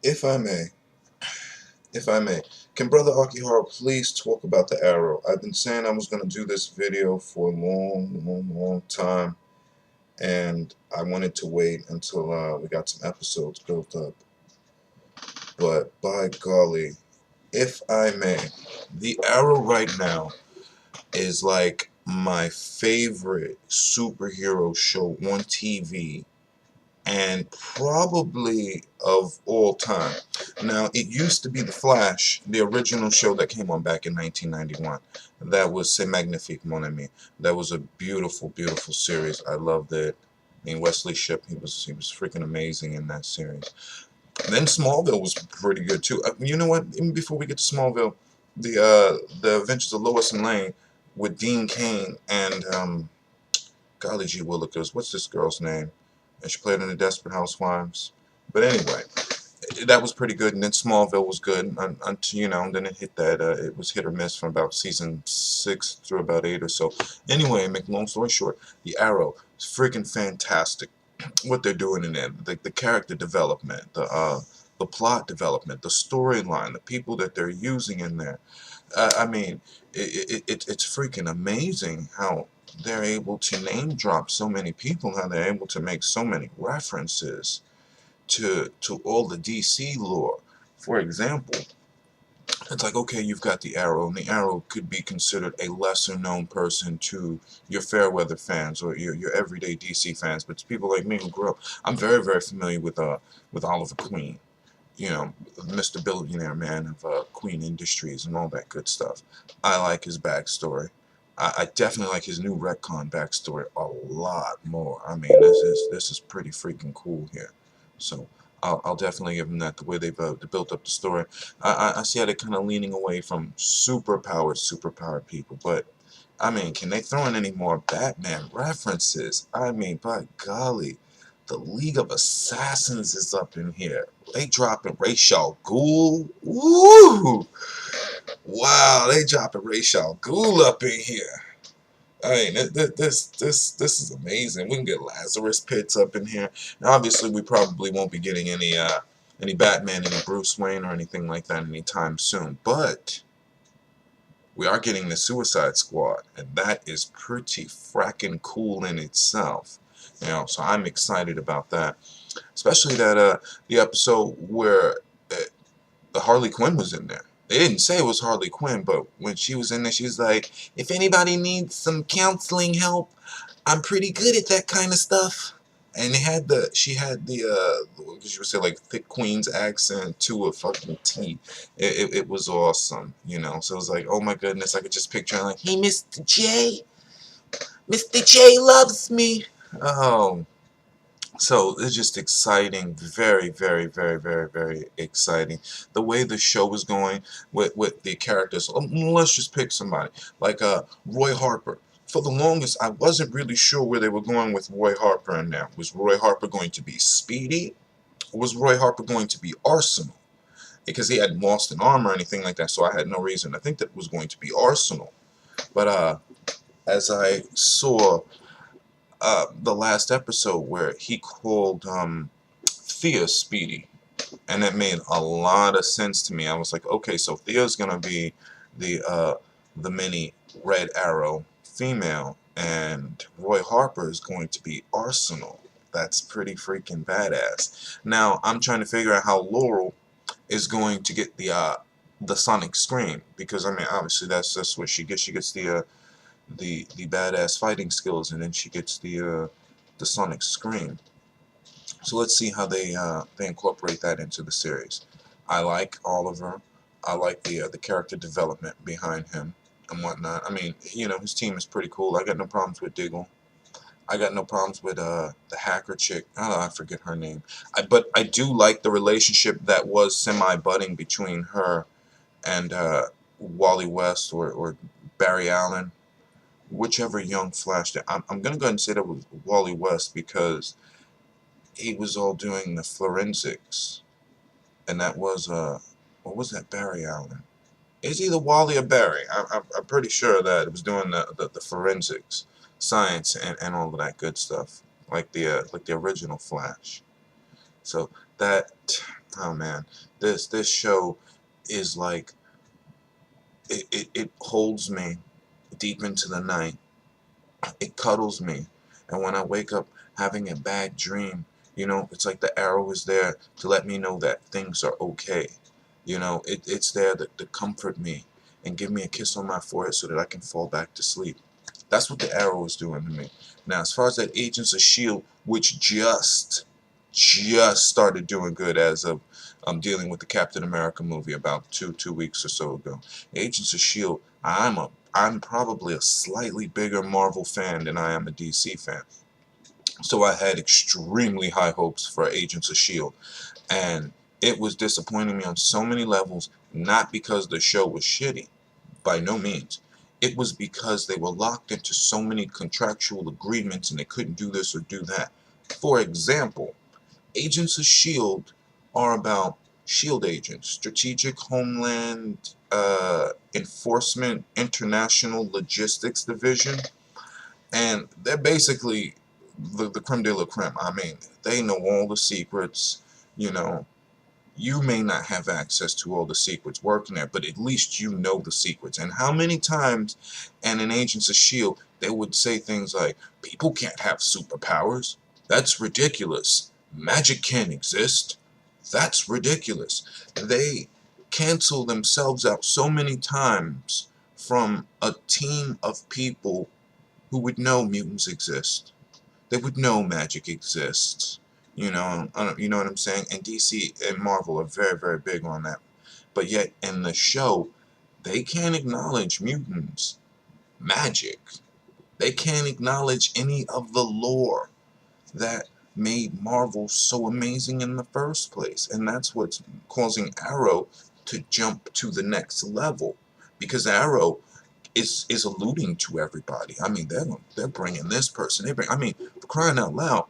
If I may, if I may, can Brother Akiharho please talk about the Arrow? I've been saying I was going to do this video for a long time, and I wanted to wait until we got some episodes built up. But by golly, if I may, the Arrow right now is like my favorite superhero show on TV, and probably of all time. Now, it used to be The Flash, the original show that came on back in 1991. That was C'est Magnifique, Mon Ami. That was a beautiful series. I loved it. I mean, Wesley Shipp, he was freaking amazing in that series. And then Smallville was pretty good too. You know what? Even before we get to Smallville, the Adventures of Lois and Lane with Dean Cain and golly gee willikers, what's this girl's name? And she played in the Desperate Housewives. But anyway, that was pretty good. And then Smallville was good until, then it hit that, it was hit or miss from about season 6 through about 8 or so. Anyway, make a long story short, the Arrow is freaking fantastic. What they're doing in there, the character development, the plot development, the storyline, the people that they're using in there. I mean, it's freaking amazing how they're able to name drop so many people, how they're able to make so many references to all the DC lore. For example, it's like, okay, you've got the Arrow, and the Arrow could be considered a lesser known person to your Fairweather fans or your everyday DC fans, but to people like me who grew up, I'm very familiar with Oliver Queen, Mr. Billionaire Man of Queen Industries and all that good stuff. I like his backstory. I definitely like his new retcon backstory a lot more. I mean, this is pretty freaking cool here. So I'll definitely give him that. The way they've built up the story, I see how they're kind of leaning away from superpowered people. But I mean, can they throw in any more Batman references? I mean, by golly, the League of Assassins is up in here. They dropping Ra's al Ghul. Woo! Wow, they dropping Ra's al Ghul up in here. I mean, this is amazing. We can get Lazarus Pits up in here. Now, obviously, we probably won't be getting any Batman, any Bruce Wayne, or anything like that anytime soon. But we are getting the Suicide Squad, and that is pretty fracking cool in itself. So I'm excited about that, especially that the episode where the Harley Quinn was in there. They didn't say it was Harley Quinn, but when she was in there, she was like, "If anybody needs some counseling help, I'm pretty good at that kind of stuff." And she had she would say like thick Queen's accent to a fucking T. It was awesome. So it was like, oh my goodness, I could just picture her like, "Hey, Mr. J, Mr. J loves me." Oh, so it's just exciting, very exciting. The way the show is going with the characters. Let's just pick somebody like Roy Harper. For the longest, I wasn't really sure where they were going with Roy Harper in there. Was Roy Harper going to be Speedy, or was Roy Harper going to be Arsenal? Because he hadn't lost an arm or anything like that, so I had no reason to think that it was going to be Arsenal. But as I saw the last episode where he called Thea Speedy, and it made a lot of sense to me. I was like, okay, so Thea's gonna be the mini Red Arrow female, and Roy Harper is going to be Arsenal. That's pretty freaking badass. Now I'm trying to figure out how Laurel is going to get the Sonic Scream, because I mean obviously that's what she gets. She gets the badass fighting skills, and then she gets the Sonic Scream. So let's see how they incorporate that into the series. I like Oliver. I like the character development behind him and whatnot. I mean, his team is pretty cool. I got no problems with Diggle. I got no problems with the hacker chick. Oh, I forget her name. But I do like the relationship that was semi-budding between her and Wally West or Barry Allen, whichever young Flash. I'm gonna go ahead and say that was Wally West, because he was all doing the forensics, and that was what was that, Barry Allen? It's either Wally or Barry. I'm pretty sure that it was doing the forensics, science, and all of that good stuff, like the original Flash. So that Oh man, this show is like it holds me deep into the night. It cuddles me, and when I wake up having a bad dream, it's like the arrow is there to let me know that things are okay. It's there to comfort me and give me a kiss on my forehead so that I can fall back to sleep. That's what the arrow is doing to me. Now, as far as that Agents of S.h.i.e.L.D., which just started doing good as of dealing with the Captain America movie about two weeks or so ago. Agents of S.h.i.e.L.D., I'm probably a slightly bigger Marvel fan than I am a DC fan. So I had extremely high hopes for Agents of S.h.i.e.L.D. And it was disappointing me on so many levels, not because the show was shitty, by no means. It was because they were locked into so many contractual agreements and they couldn't do this or do that. For example, Agents of S.h.i.e.L.D. are about S.h.i.e.L.D. agents, Strategic Homeland Enforcement International Logistics Division, and they're basically the creme de la creme. I mean, they know all the secrets. You know, you may not have access to all the secrets working there, but at least you know the secrets. And how many times in Agents of S.h.i.e.L.D. they would say things like, people can't have superpowers. That's ridiculous. Magic can't exist. That's ridiculous. They cancel themselves out so many times from a team of people who would know mutants exist. They would know magic exists. You know what I'm saying? And DC and Marvel are very, very big on that. But yet in the show, they can't acknowledge mutants, magic. They can't acknowledge any of the lore that made Marvel so amazing in the first place. And that's what's causing Arrow to jump to the next level. Because Arrow is alluding to everybody. I mean, they're bringing this person. I mean, for crying out loud,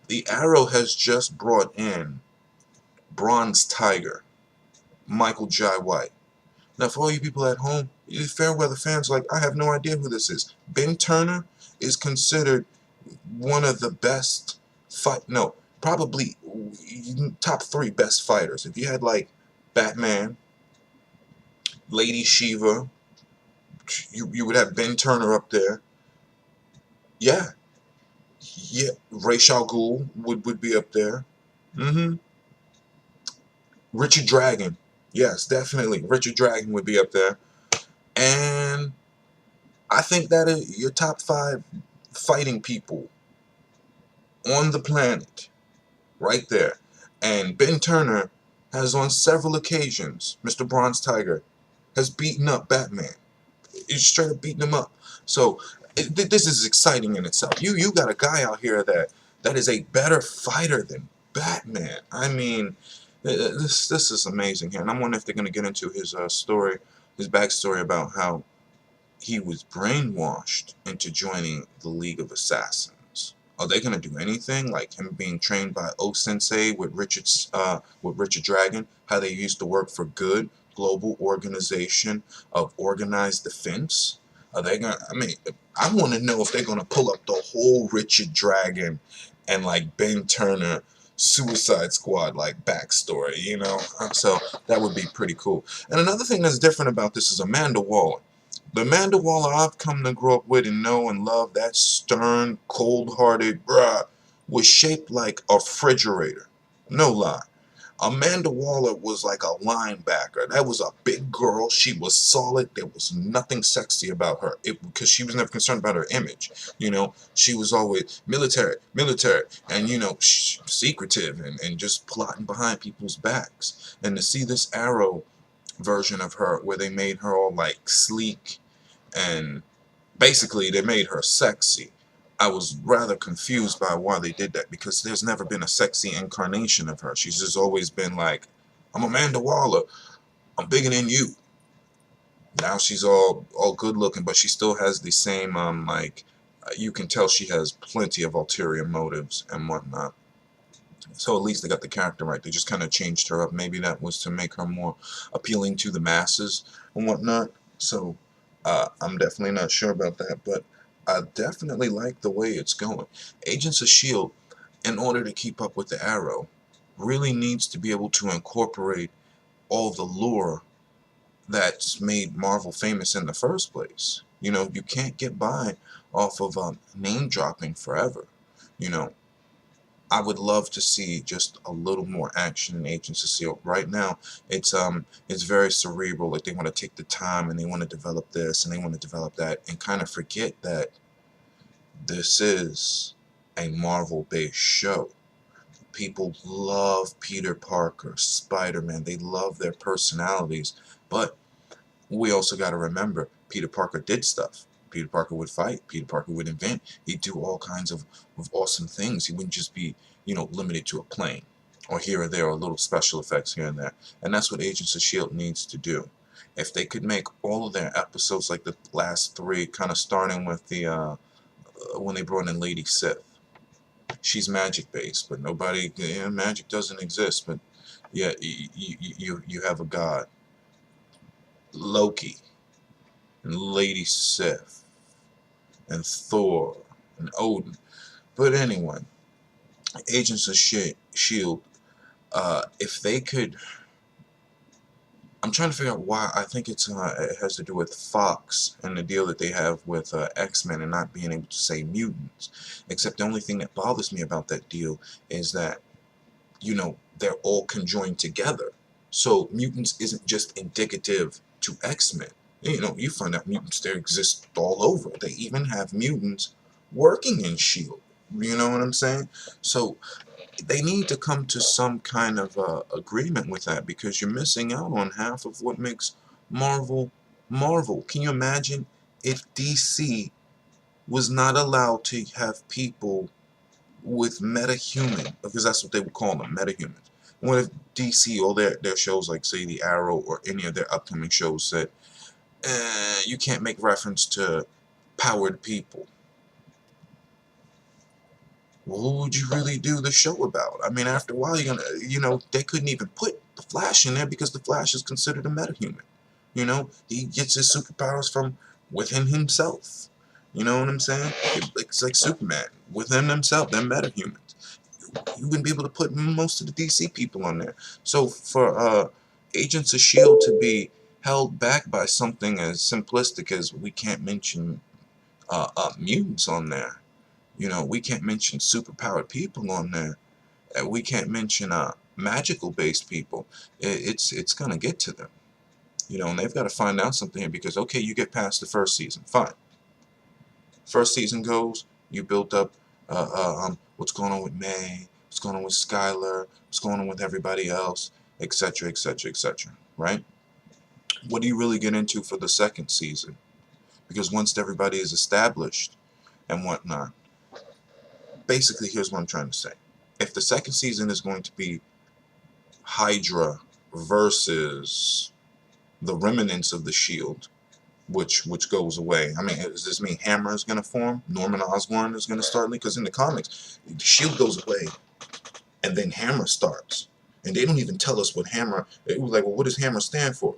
the Arrow has just brought in Bronze Tiger, Michael Jai White. Now, for all you people at home, you Fairweather fans, like, I have no idea who this is. Ben Turner is considered one of the best no, probably top 3 best fighters. If you had like Batman, Lady Shiva, you would have Ben Turner up there. Yeah, yeah, Ra's al Ghul would be up there. Mm-hmm. Richard Dragon. Yes, definitely. Richard Dragon would be up there. And I think that is your top 5 fighting people on the planet. Right there. And Ben Turner has on several occasions, Mr. Bronze Tiger, has beaten up Batman. He's straight up beating him up. So this is exciting in itself. You got a guy out here that is a better fighter than Batman. I mean, this is amazing here, and I'm wondering if they're gonna get into his story, his backstory about how he was brainwashed into joining the League of Assassins. Are they gonna do anything like him being trained by O Sensei with Richard Dragon? How they used to work for good global organization of organized defense? Are they gonna? I mean, I want to know if they're gonna pull up the whole Richard Dragon and like Ben Turner Suicide Squad like backstory, So that would be pretty cool. And another thing that's different about this is Amanda Waller. The Amanda Waller I've come to grow up with and know and love, that stern, cold-hearted, bruh, was shaped like a refrigerator. No lie. Amanda Waller was like a linebacker. That was a big girl. She was solid. There was nothing sexy about her because she was never concerned about her image. She was always military, military, and, secretive and just plotting behind people's backs. And to see this Arrow version of her where they made her all like sleek and basically they made her sexy. I was rather confused by why they did that because there's never been a sexy incarnation of her. She's just always been like, I'm Amanda Waller, I'm bigger than you. Now she's all good looking, but she still has the same you can tell she has plenty of ulterior motives and whatnot. So at least they got the character right. They just kind of changed her up. Maybe that was to make her more appealing to the masses and whatnot. So I'm definitely not sure about that, but I definitely like the way it's going. Agents of S.h.i.e.L.D., in order to keep up with the Arrow, really needs to be able to incorporate all the lore that's made Marvel famous in the first place. You know, you can't get by off of name dropping forever. You know, I would love to see just a little more action in Agents of S.h.i.e.L.D. Right now, it's very cerebral. Like they want to take the time and they want to develop this and they want to develop that and kind of forget that this is a Marvel-based show. People love Peter Parker, Spider-Man. They love their personalities, but we also got to remember Peter Parker did stuff. Peter Parker would fight. Peter Parker would invent. He'd do all kinds of awesome things. He wouldn't just be, you know, limited to a plane or here or there or little special effects here and there. And that's what Agents of S.h.i.e.L.D. needs to do. If they could make all of their episodes like the last three, kind of starting with the when they brought in Lady Sif. She's magic based, but nobody, yeah, magic doesn't exist. But yeah, you have a god, Loki, and Lady Sif, and Thor, and Odin. But anyway, Agents of S.h.i.e.L.D., if they could, I'm trying to figure out why. I think it has to do with Fox and the deal that they have with X-Men and not being able to say mutants. Except the only thing that bothers me about that deal is that, you know, they're all conjoined together. So mutants isn't just indicative to X-Men. You know, you find out mutants, they exist all over. They even have mutants working in S.h.i.e.L.D. You know what I'm saying? So they need to come to some kind of agreement with that, because you're missing out on half of what makes Marvel Marvel. Can you imagine if DC was not allowed to have people with metahuman, because that's what they would call them, metahumans? What if DC, all their shows, like say the Arrow or any of their upcoming shows, said, you can't make reference to powered people? Well, who would you really do the show about? I mean, after a while, you're gonna, you know, they couldn't even put the Flash in there because the Flash is considered a metahuman. You know, he gets his superpowers from within himself. You know what I'm saying? It's like Superman. Within themselves, they're metahumans. You wouldn't be able to put most of the DC people on there. So for Agents of S.h.i.e.L.D. to be held back by something as simplistic as we can't mention mutants on there, you know, we can't mention superpowered people on there, we can't mention magical based people, it's gonna get to them, you know, and they've got to find out something here, because okay, you get past the first season, fine. First season goes, you built up what's going on with May, what's going on with Skylar, what's going on with everybody else, etc., etc., etc., right? What do you really get into for the second season? Because once everybody is established and whatnot, basically, here's what I'm trying to say. If the second season is going to be Hydra versus the remnants of the Shield, which goes away. I mean, does this mean Hammer is going to form? Norman Osborn is going to start? Because in the comics, the Shield goes away, and then Hammer starts. And they don't even tell us what Hammer, it was like, well, what does Hammer stand for?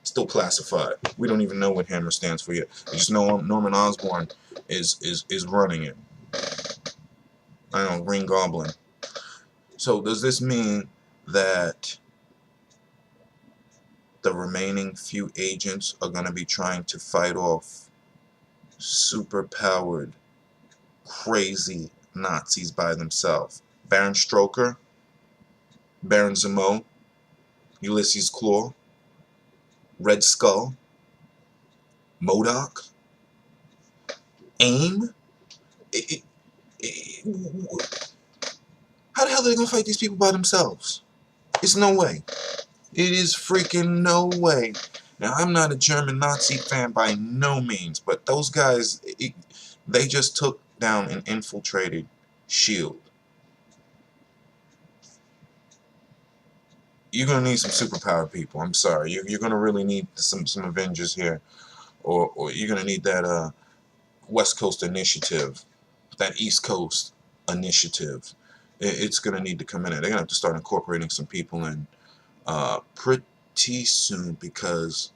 Still classified. We don't even know what Hammer stands for yet. We just know Norman Osborn is running it. I don't know, Green Goblin. So does this mean that the remaining few agents are going to be trying to fight off super-powered, crazy Nazis by themselves? Baron Stroker, Baron Zemo, Ulysses Claw, Red Skull, MODOK, a.i.m? How the hell are they going to fight these people by themselves? It's no way. It is freaking no way. Now, I'm not a German Nazi fan by no means, but those guys, they just took down and infiltrated S.h.i.e.L.D. You're going to need some superpower people. I'm sorry. You're going to really need some Avengers here. Or you're going to need that West Coast initiative, that East Coast initiative. It's going to need to come in. They're going to have to start incorporating some people in pretty soon, because,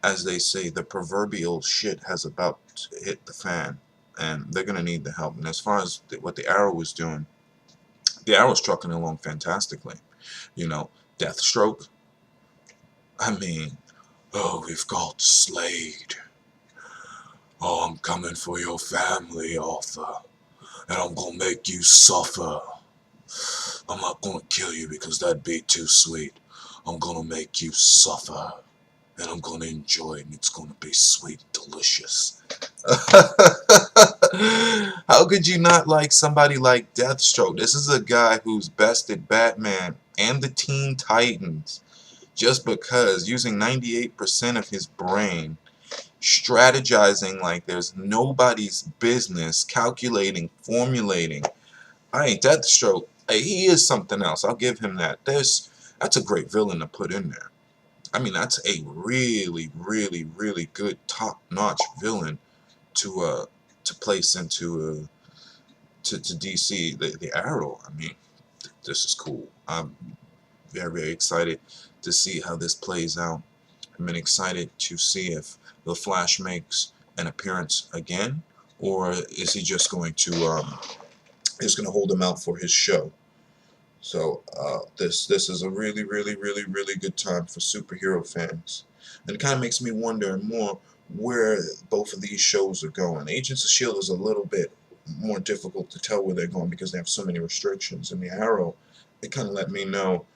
as they say, the proverbial shit has about to hit the fan, and they're going to need the help. And as far as what the Arrow is doing, The Arrow's trucking along fantastically. You know, Deathstroke. I mean, oh, we've got Slade. Oh, I'm coming for your family, Arthur, and I'm gonna make you suffer. I'm not gonna kill you because that'd be too sweet. I'm gonna make you suffer, and I'm gonna enjoy it, and it's gonna be sweet, delicious. How could you not like somebody like Deathstroke? This is a guy who's bested Batman and the Teen Titans just because, using 98% of his brain, strategizing like there's nobody's business, calculating, formulating. Deathstroke, he is something else. I'll give him that. That's a great villain to put in there. I mean, that's a really, really, really good top-notch villain to place into to DC. The Arrow. I mean, this is cool. I'm very, very excited to see how this plays out. I'm excited to see if the Flash makes an appearance again, or is he just going to hold him out for his show. So this is a really, really, really, really good time for superhero fans, and it kind of makes me wonder more where both of these shows are going. Agents of S.H.I.E.L.D. is a little bit more difficult to tell where they're going because they have so many restrictions. And the Arrow, they kind of let me know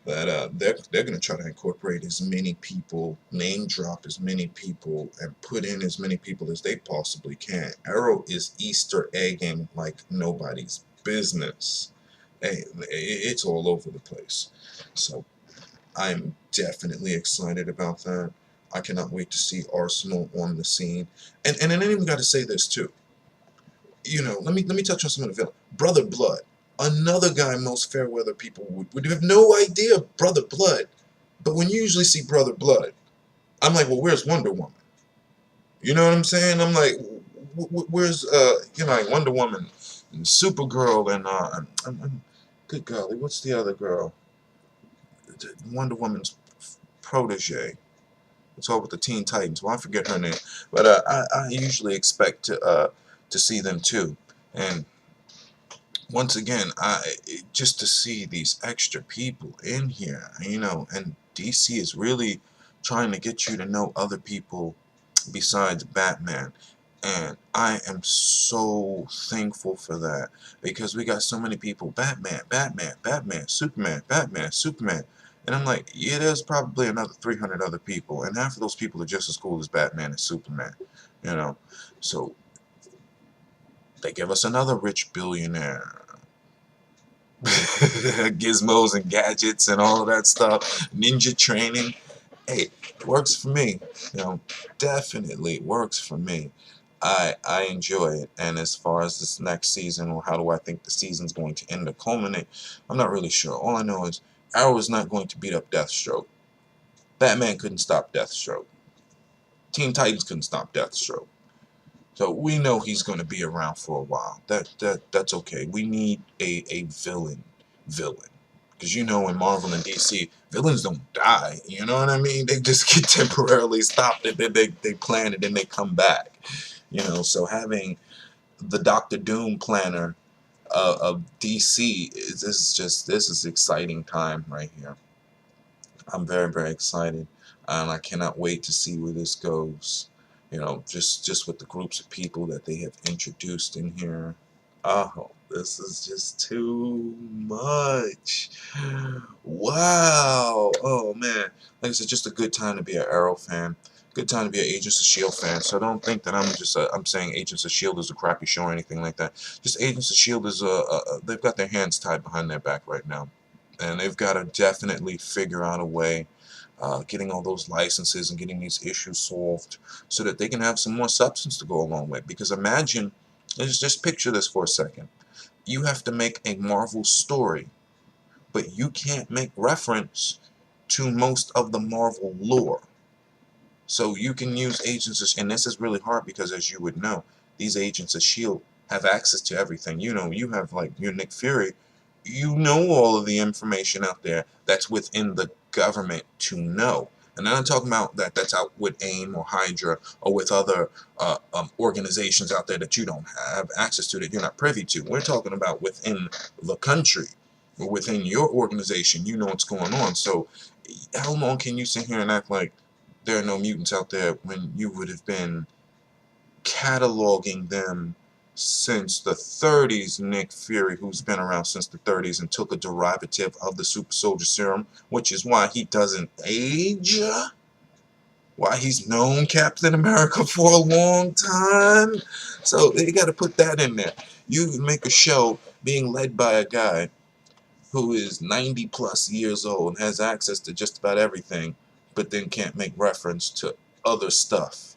that they're going to try to incorporate as many people, name drop as many people, and put in as many people as they possibly can. Arrow is Easter egging like nobody's business. Hey, it's all over the place. So I'm definitely excited about that. I cannot wait to see Arsenal on the scene. And then I even got to say this too. You know, let me touch on some of the villain. Brother Blood, another guy most fair weather people would have no idea Brother Blood. But when you usually see Brother Blood, I'm like, well, where's Wonder Woman? You know what I'm saying? I'm like, where's like Wonder Woman and Supergirl and good golly, what's the other girl? Wonder Woman's protege. It's all with the Teen Titans. Well, I forget her name, but I usually expect to see them too. And once again, just to see these extra people in here, and DC is really trying to get you to know other people besides Batman. And I am so thankful for that because we got so many people, Batman, Batman, Batman, Superman, Batman, Superman. And I'm like, yeah, there's probably another 300 other people, and half of those people are just as cool as Batman and Superman, you know. So they give us another rich billionaire. Gizmos and gadgets and all of that stuff, ninja training. Hey, works for me. Definitely works for me. I enjoy it. And as far as this next season, or how do I think the season's going to end or culminate, I'm not really sure. All I know is Arrow is not going to beat up Deathstroke. Batman couldn't stop Deathstroke. Teen Titans couldn't stop Deathstroke. So we know he's going to be around for a while. That's okay. We need a villain. Because in Marvel and DC, villains don't die. You know what I mean? They just get temporarily stopped, and then they plan it, and they come back. So having the Doctor Doom planner of DC, this is exciting time right here. I'm very, very excited, and I cannot wait to see where this goes. Just with the groups of people that they have introduced in here. Oh, this is just too much. Wow. Oh man. Like I said, just a good time to be an Arrow fan. Good time to be an Agents of S.H.I.E.L.D. fan. So don't think that I'm saying Agents of S.H.I.E.L.D. is a crappy show or anything like that. Just Agents of S.H.I.E.L.D. is they've got their hands tied behind their back right now, and they've got to definitely figure out a way, getting all those licenses and getting these issues solved so that they can have some more substance to go along with. Because imagine, just picture this for a second. You have to make a Marvel story, but you can't make reference to most of the Marvel lore. So you can use Agents of, and this is really hard because, as you would know, these Agents of S.H.I.E.L.D. have access to everything. You have, like, your Nick Fury. You know all of the information out there that's within the government to know. And I'm not talking about that's out with a.i.m or Hydra or with other organizations out there that you don't have access to, that you're not privy to. We're talking about within the country. within your organization, you know what's going on. So how long can you sit here and act like there are no mutants out there when you would have been cataloging them since the 30s? Nick Fury, who's been around since the 30s and took a derivative of the super soldier serum, which is why he doesn't age, why he's known Captain America for a long time. So you got to put that in there. You can make a show being led by a guy who is 90 plus years old and has access to just about everything, but then can't make reference to other stuff.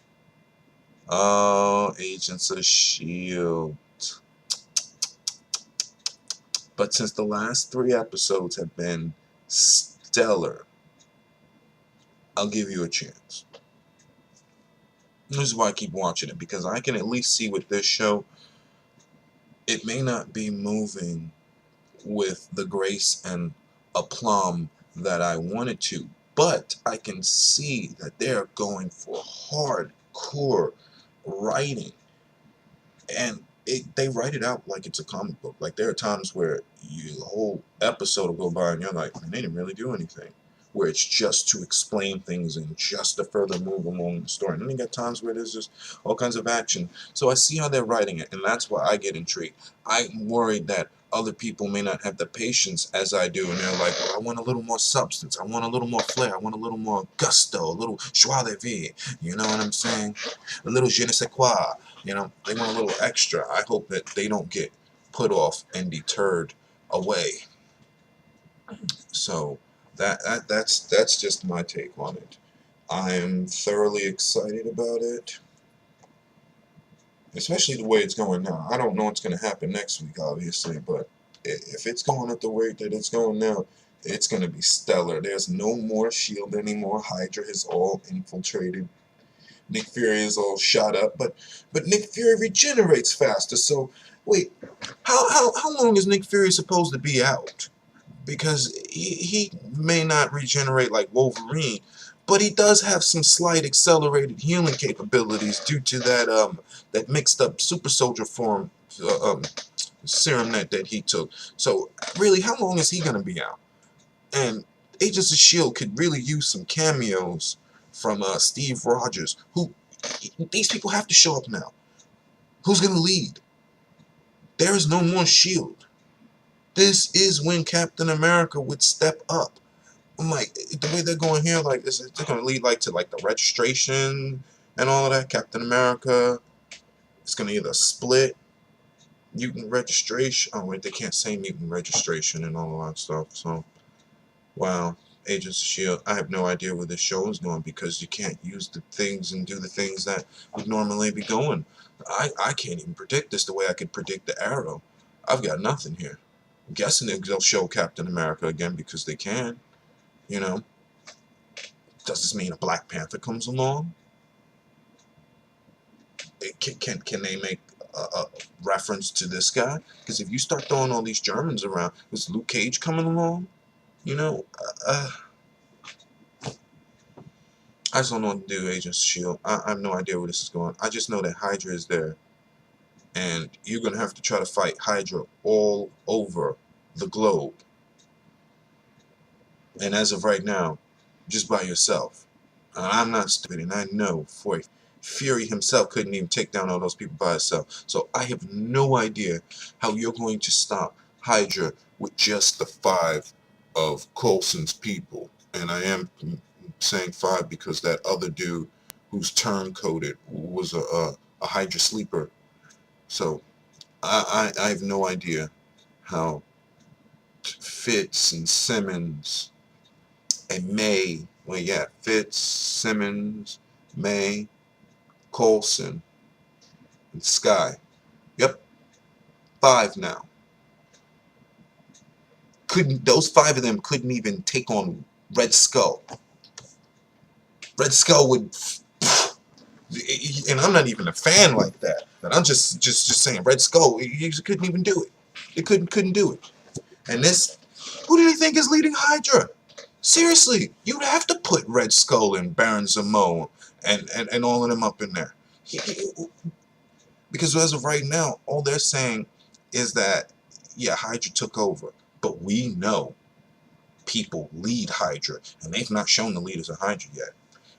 Oh, Agents of S.h.i.e.L.D. But since the last 3 episodes have been stellar, I'll give you a chance. This is why I keep watching it, because I can at least see with this show, it may not be moving with the grace and aplomb that I wanted to, but I can see that they're going for hardcore writing, and they write it out like it's a comic book. Like, there are times where the whole episode will go by and you're like, man, they didn't really do anything, where it's just to explain things and just to further move along the story. And then you got times where there's just all kinds of action. So I see how they're writing it, and that's why I get intrigued. I'm worried that other people may not have the patience as I do, and they're like, well, I want a little more substance, I want a little more flair, I want a little more gusto, a little joie de vivre, you know what I'm saying? A little je ne sais quoi, you know, they want a little extra. I hope that they don't get put off and deterred away. So that's just my take on it. I'm thoroughly excited about it, especially the way it's going now. I don't know what's going to happen next week, obviously, but if it's going at the rate that it's going now, it's going to be stellar. There's no more S.h.i.e.L.D. anymore. Hydra has all infiltrated. Nick Fury is all shot up, but Nick Fury regenerates faster. So wait, how long is Nick Fury supposed to be out? Because he may not regenerate like Wolverine, but he does have some slight accelerated healing capabilities due to that mixed up super soldier form serum that he took. So really, how long is he gonna be out? And Agents of S.h.i.e.L.D. could really use some cameos from Steve Rogers. Who these people have to show up now. Who's gonna lead? There is no more S.h.i.e.L.D. This is when Captain America would step up. I'm like, the way they're going here, like, they're gonna lead like to like the registration and all of that. Captain America, it's gonna either split mutant registration. Oh wait, they can't say mutant registration and all of that stuff. So, wow, Agents of S.h.i.e.L.D. I have no idea where this show is going, because you can't use the things and do the things that would normally be going. I can't even predict this the way I could predict the Arrow. I've got nothing here. I'm guessing they'll show Captain America again because they can. You know, does this mean a Black Panther comes along? Can they make a reference to this guy? Because if you start throwing all these Germans around, is Luke Cage coming along? You know, I just don't know what to do, Agents of S.h.i.e.L.D. I have no idea where this is going. I just know that Hydra is there, and you're going to have to try to fight Hydra all over the globe. And as of right now, just by yourself. I'm not stupid, and I know for Fury himself couldn't even take down all those people by himself. So I have no idea how you're going to stop Hydra with just the 5 of Coulson's people. And I am saying 5 because that other dude who's turn coded was a Hydra sleeper. So I have no idea how Fitz and Simmons and May, well, yeah, Fitz, Simmons, May, Coulson, and Sky. Yep, 5 now. Those 5 of them couldn't even take on Red Skull. Red Skull would, and I'm not even a fan like that. But I'm just saying, Red Skull, he couldn't even do it. They couldn't do it. And this, who do they think is leading Hydra? Seriously, you'd have to put Red Skull and Baron Zemo and all of them up in there. Because as of right now, all they're saying is that, yeah, Hydra took over. But we know people lead Hydra, and they've not shown the leaders of Hydra yet.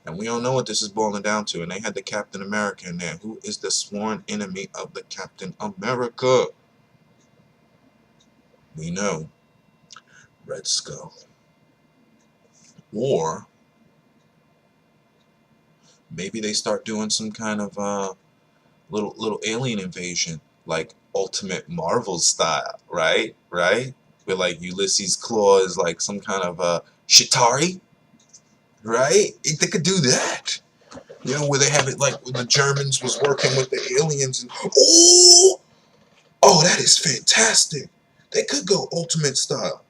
And we all know what this is boiling down to. And they had the Captain America in there, who is the sworn enemy of the Captain America. We know Red Skull. Or maybe they start doing some kind of little alien invasion, like Ultimate Marvel style, right? Right? Where like Ulysses Claw is like some kind of s.h.i.e.L.D, right? They could do that. You know, where they have it like when the Germans was working with the aliens and oh, that is fantastic. They could go Ultimate style.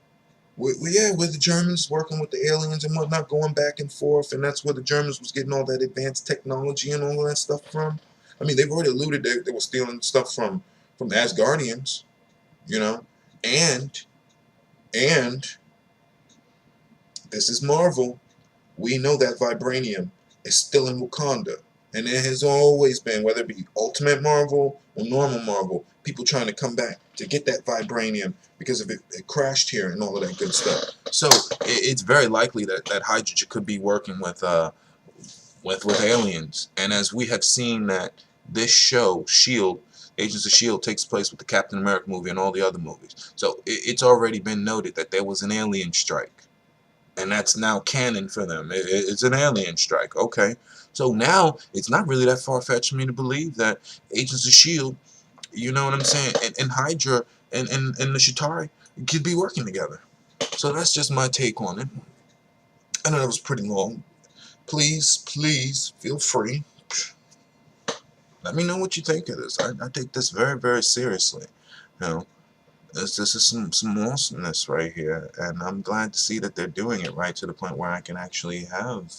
Yeah, where the Germans working with the aliens and whatnot, going back and forth, and that's where the Germans was getting all that advanced technology and all of that stuff from. I mean, they've already alluded they were stealing stuff from Asgardians, you know, and and this is Marvel. We know that vibranium is still in Wakanda, and it has always been, whether it be Ultimate Marvel or normal Marvel, people trying to come back to get that vibranium because of it crashed here and all of that good stuff. So it's very likely that Hydra could be working with aliens, and as we have seen that this show, S.h.i.e.L.D, Agents of S.h.i.e.L.D, takes place with the Captain America movie and all the other movies. So it's already been noted that there was an alien strike. And that's now canon for them. It's an alien strike. Okay. So now it's not really that far-fetched for me to believe that Agents of S.h.i.e.L.D, you know what I'm saying, and Hydra and the Chitauri could be working together. So that's just my take on it. I know that was pretty long. Please feel free. Let me know what you think of this. I take this very, very seriously. You know, this is some awesomeness right here, and I'm glad to see that they're doing it right to the point where I can actually have,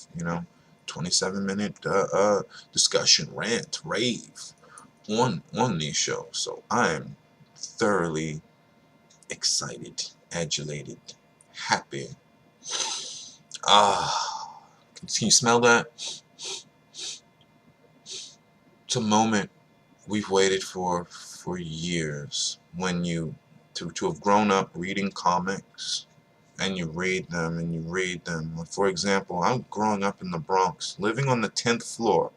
27-minute discussion, rant, rave on these shows. So I am thoroughly excited, adulated, happy. Ah, can you smell that? It's a moment we've waited for years. When you to have grown up reading comics, and you read them and you read them. For example, I'm growing up in the Bronx, living on the 10th floor.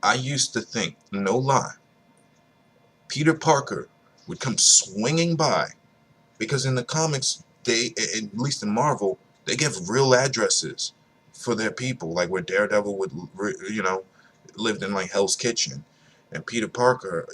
I used to think, no lie, Peter Parker would come swinging by, because in the comics, they, at least in Marvel, they give real addresses for their people, like where Daredevil would, lived in like Hell's Kitchen, and Peter Parker,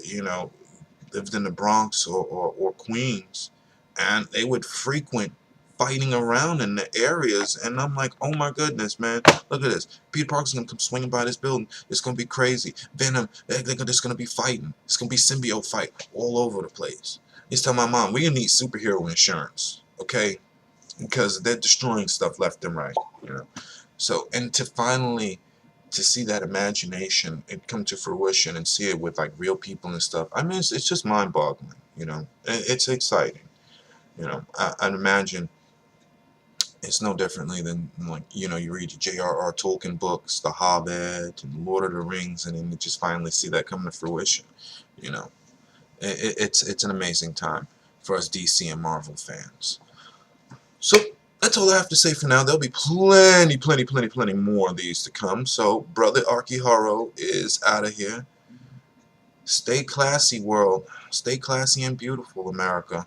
lived in the Bronx or Queens, and they would frequent fighting around in the areas, and I'm like, oh my goodness, man, look at this. Peter Parker's gonna come swinging by this building. It's gonna be crazy. Venom, they're just gonna be fighting. It's gonna be symbiote fight all over the place. He's telling my mom, we need superhero insurance, okay? Because they're destroying stuff left and right, So, and to finally to see that imagination it come to fruition and see it with like real people and stuff. I mean, it's just mind-boggling. It's exciting. I'd imagine it's no differently than like you read the J.R.R. Tolkien books, The Hobbit and Lord of the Rings, and then you just finally see that come to fruition. You know, it's an amazing time for us DC and Marvel fans. So that's all I have to say for now. There'll be plenty more of these to come. So brother Akiharho is out of here. Stay classy, world. Stay classy and beautiful, America.